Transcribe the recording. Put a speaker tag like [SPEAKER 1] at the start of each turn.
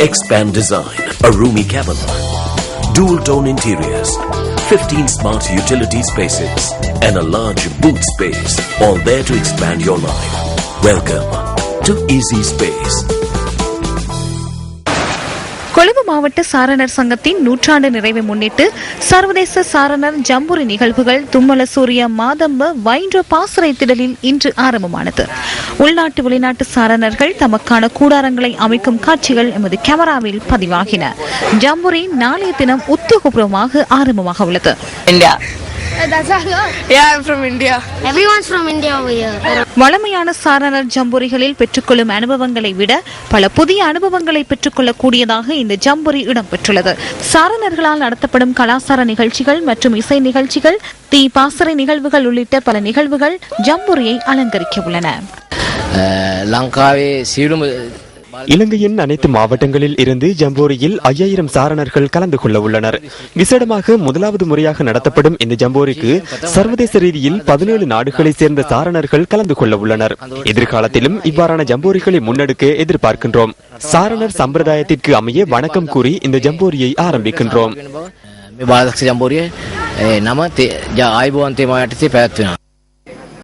[SPEAKER 1] Expand design, a roomy cabin, dual tone interiors, 15 smart utility spaces, and a large boot space, all there to expand your life. Welcome to Easy Space.
[SPEAKER 2] Colombo மாவட்ட சாரணர் சங்கத்தின் நூற்றாண்டு நிறைவை முன்னிட்டு சர்வதேச சாரணர் ஜம்புரி நிகழ்வுகள் தும்மல சூரிய மாதம்ப வைன்ற பாசறை திடலில் இன்று ஆரம்பமானது. உள்நாட்டு வெளிநாட்டு சாரணர்கள் தமக்கான கூடாரங்களை அமைக்கும் காட்சிகள் எமது கேமராவில் பதிவாகின. ஜம்புரி நாளைய தினம் உத்தியோகபூர்வமாக ஆரம்பமாக உள்ளது. வளமையான சாரணர் ஜம்புரிகளில் பெற்றுக்கொள்ளும் அனுபவங்களை விட பல புதிய அனுபவங்களை பெற்றுக்கொள்ளக்கூடியதாக இந்த ஜம்புரி இடம்பெற்றுள்ளது. சாரணர்களால் நடத்தப்படும் கலாச்சார நிகழ்ச்சிகள் மற்றும் இசை நிகழ்ச்சிகள், தீ பாசறை நிகழ்வுகள் உள்ளிட்ட பல நிகழ்வுகள் ஜம்புரியை அலங்கரிக்க உள்ளன.
[SPEAKER 3] இலங்கையின் அனைத்து மாவட்டங்களில் இருந்து ஜம்போரியில் 5000 சாரணர்கள் கலந்து கொள்ள உள்ளனர். விசேடமாக முதலாவது முறையாக நடத்தப்படும் இந்த ஜம்போரிக்கு சர்வதேச ரீதியில் 17 நாடுகளைச் சேர்ந்த சாரணர்கள் கலந்து கொள்ள உள்ளனர். எதிர்காலத்திலும் இவ்வாறான ஜம்போரிகளை முன்னெடுக்க எதிர்பார்க்கின்றோம். சாரணர் சம்பிரதாயத்திற்கு அமைய வணக்கம் கூறி இந்த ஜம்போரியை ஆரம்பிக்கின்றோம்.